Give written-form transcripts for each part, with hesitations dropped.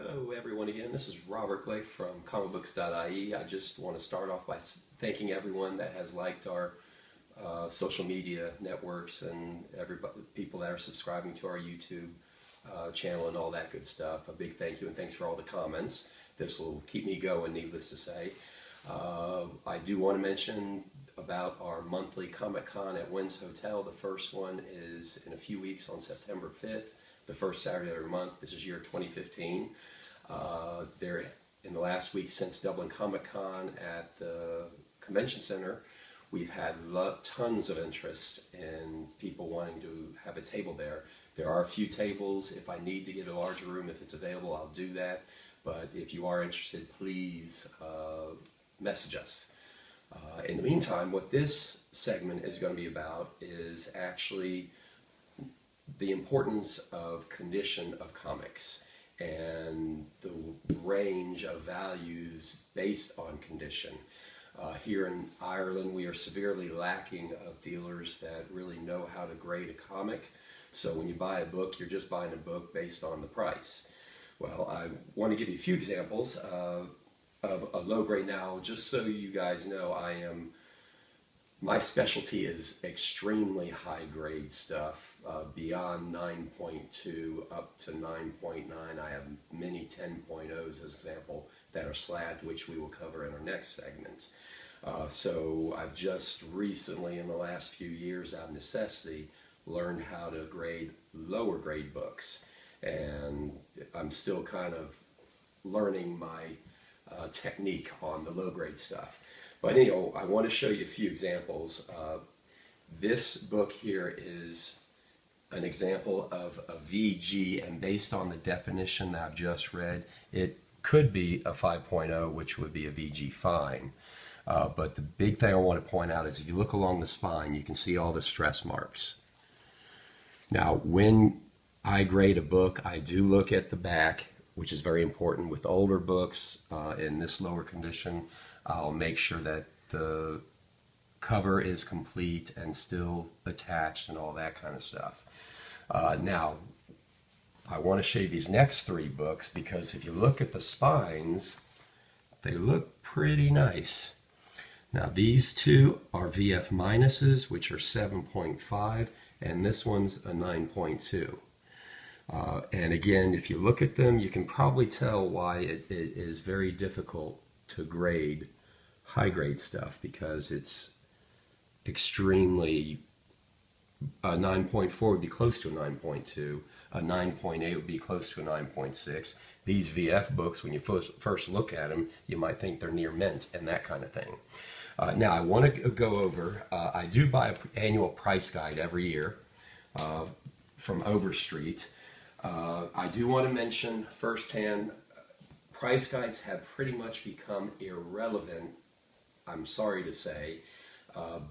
Hello everyone again, this is Robert Blake from Comicbooks.ie. I just want to start off by thanking everyone that has liked our social media networks and people that are subscribing to our YouTube channel and all that good stuff. A big thank you and thanks for all the comments. This will keep me going, needless to say. I do want to mention about our monthly Comic Con at Wynn's Hotel. The first one is in a few weeks on September 5th. The first Saturday of every month. This is year 2015. There, in the last week since Dublin Comic Con at the Convention Center, we've had tons of interest in people wanting to have a table there. There are a few tables. If I need to get a larger room, if it's available, I'll do that. But if you are interested, please message us. In the meantime, what this segment is going to be about is actually the importance of condition of comics and the range of values based on condition. Here in Ireland, we are severely lacking of dealers that really know how to grade a comic. So when you buy a book, you're just buying a book based on the price. Well, I want to give you a few examples of a low grade. Now, just so you guys know, my specialty is extremely high grade stuff, beyond 9.2 up to 9.9. I have many 10.0s as example that are slabbed, which we will cover in our next segment. So I've just recently, in the last few years, out of necessity, learned how to grade lower grade books. And I'm still kind of learning my technique on the low grade stuff. But anyway, I want to show you a few examples. This book here is an example of a VG, and based on the definition that I've just read, it could be a 5.0, which would be a VG fine. But the big thing I want to point out is if you look along the spine, you can see all the stress marks. Now, when I grade a book, I do look at the back, which is very important. With older books in this lower condition, I'll make sure that the cover is complete and still attached and all that kind of stuff. Now, I want to show you these next three books because if you look at the spines, they look pretty nice. Now, these two are VF minuses, which are 7.5, and this one's a 9.2. And again, if you look at them, you can probably tell why it is very difficult to grade high grade stuff, because it's extremely, a 9.4 would be close to a 9.2, a 9.8 would be close to a 9.6. These VF books, when you first look at them, you might think they're near mint and that kind of thing. Now I want to go over, I do buy an annual price guide every year from Overstreet. I do want to mention firsthand, price guides have pretty much become irrelevant, I'm sorry to say,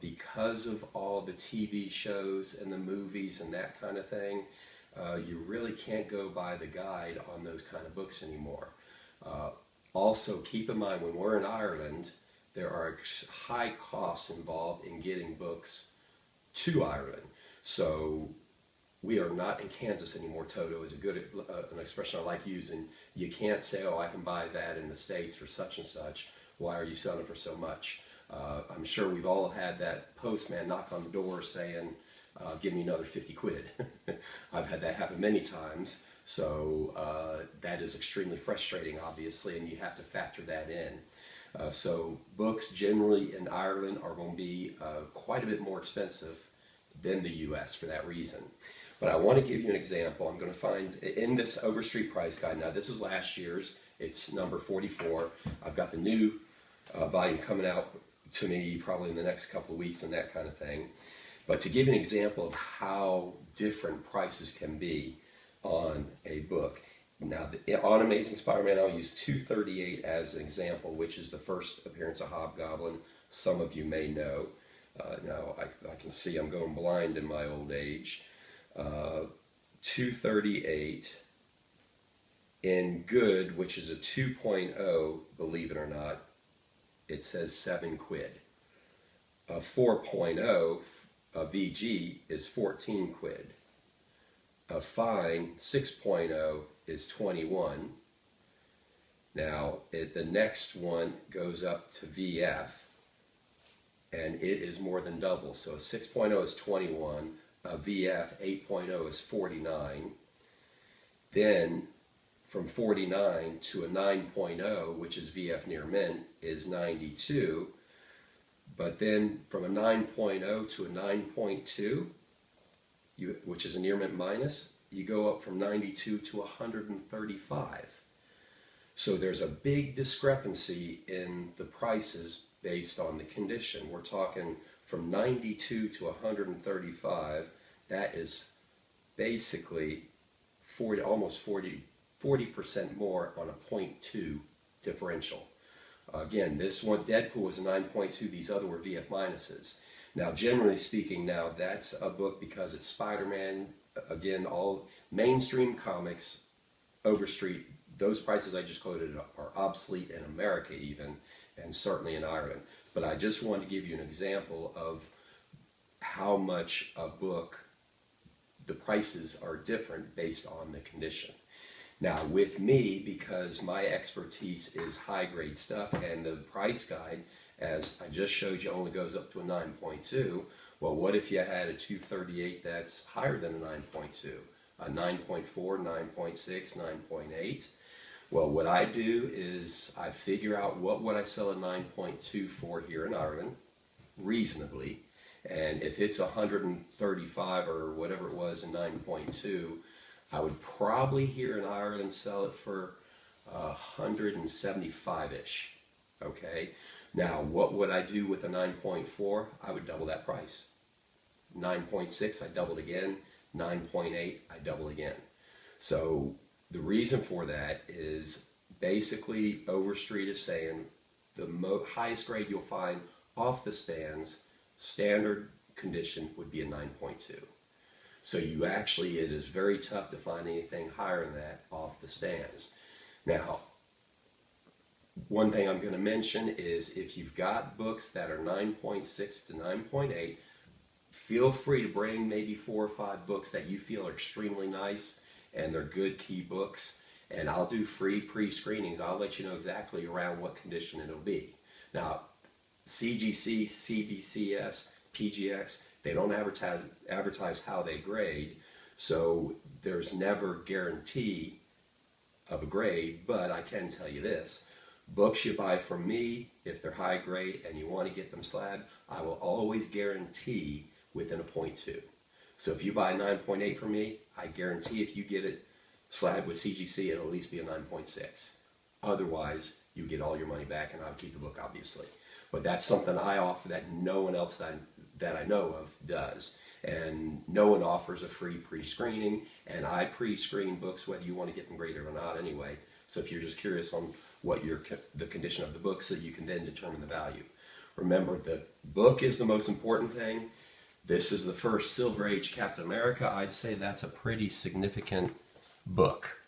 because of all the TV shows and the movies and that kind of thing. You really can't go by the guide on those kind of books anymore. Also, keep in mind, when we're in Ireland, there are high costs involved in getting books to Ireland. So we are not in Kansas anymore. Toto is a good an expression I like using. You can't say, oh, I can buy that in the States for such and such. Why are you selling it for so much? I'm sure we've all had that postman knock on the door saying, give me another 50 quid. I've had that happen many times. So that is extremely frustrating, obviously, and you have to factor that in. So books generally in Ireland are going to be quite a bit more expensive than the US for that reason. But I want to give you an example. I'm going to find in this Overstreet price guide. Now, this is last year's. It's number 44. I've got the new volume coming out to me probably in the next couple of weeks and that kind of thing. But to give you an example of how different prices can be on a book. Now, on Amazing Spider-Man, I'll use 238 as an example, which is the first appearance of Hobgoblin. Some of you may know. Now, I can see I'm going blind in my old age. 238 in good, which is a 2.0, believe it or not, it says 7 quid. A 4.0, a VG, is 14 quid. A fine 6.0 is 21. Now, the next one goes up to VF, and it is more than double. So a 6.0 is 21, a VF 8.0 is 49. Then from 49 to a 9.0, which is VF near mint, is 92. But then from a 9.0 to a 9.2, which is a near mint minus, you go up from 92 to 135. So there's a big discrepancy in the prices based on the condition. We're talking from 92 to 135. That is basically 40, almost 40% more on a 0.2 differential. Again, this one, Deadpool, was a 9.2. These other were VF minuses. Now, generally speaking, now that's a book because it's Spider-Man. Again, all mainstream comics, Overstreet, those prices I just quoted are obsolete in America even, and certainly in Ireland. But I just wanted to give you an example of how much a book, the prices are different based on the condition. Now with me, because my expertise is high grade stuff and the price guide, as I just showed you, only goes up to a 9.2, well, what if you had a 238 that's higher than a 9.2? A 9.4, 9.6, 9.8? Well, what I do is I figure out what would I sell a 9.2 for here in Ireland, reasonably, and if it's 135 or whatever it was in 9.2, I would probably here in Ireland sell it for 175-ish, okay? Now, what would I do with a 9.4? I would double that price. 9.6, I doubled again. 9.8, I double again. So the reason for that is basically Overstreet is saying the highest grade you'll find off the stands, standard condition, would be a 9.2. So you actually, it is very tough to find anything higher than that off the stands. Now, one thing I'm going to mention is if you've got books that are 9.6 to 9.8, feel free to bring maybe 4 or 5 books that you feel are extremely nice and they're good key books, and I'll do free pre-screenings. I'll let you know exactly around what condition it'll be. Now, CGC, CBCS, PGX, they don't advertise how they grade, so there's never guarantee of a grade, but I can tell you this. Books you buy from me, if they're high grade and you want to get them slabbed, I will always guarantee within a 0.2. So if you buy a 9.8 from me, I guarantee if you get it slabbed with CGC, it'll at least be a 9.6. Otherwise, you get all your money back and I'll keep the book, obviously. But that's something I offer that no one else that I know of does. And no one offers a free pre-screening, and I pre-screen books whether you want to get them graded or not anyway. So if you're just curious on what the condition of the book, so you can then determine the value. Remember, the book is the most important thing. This is the first Silver Age Captain America. I'd say that's a pretty significant book.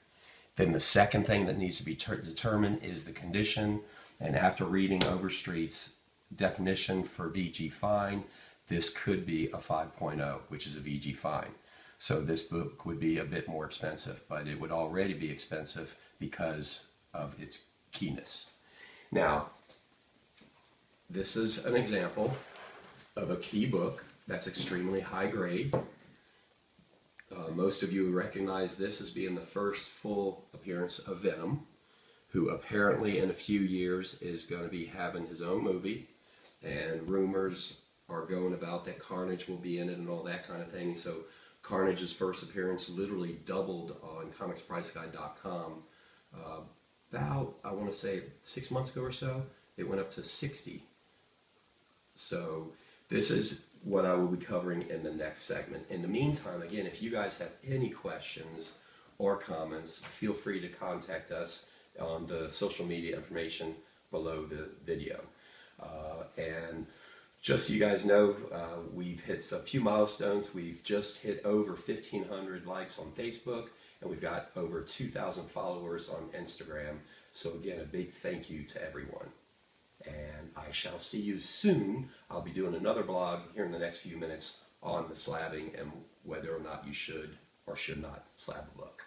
Then the second thing that needs to be determined is the condition. And after reading Overstreet's definition for VG fine, this could be a 5.0, which is a VG fine. So this book would be a bit more expensive, but it would already be expensive because of its keenness. Now, this is an example of a key book that's extremely high grade. Most of you recognize this as being the first full appearance of Venom, who apparently in a few years is going to be having his own movie, and rumors are going about that Carnage will be in it and all that kind of thing. So Carnage's first appearance literally doubled on comicspriceguide.com about, I want to say 6 months ago or so. It went up to 60. So this is what I will be covering in the next segment. In the meantime, again, if you guys have any questions or comments, feel free to contact us on the social media information below the video. And just so you guys know, we've hit a few milestones. We've just hit over 1,500 likes on Facebook, and we've got over 2,000 followers on Instagram. So again, a big thank you to everyone. And I shall see you soon. I'll be doing another blog here in the next few minutes on the slabbing and whether or not you should or should not slab a book.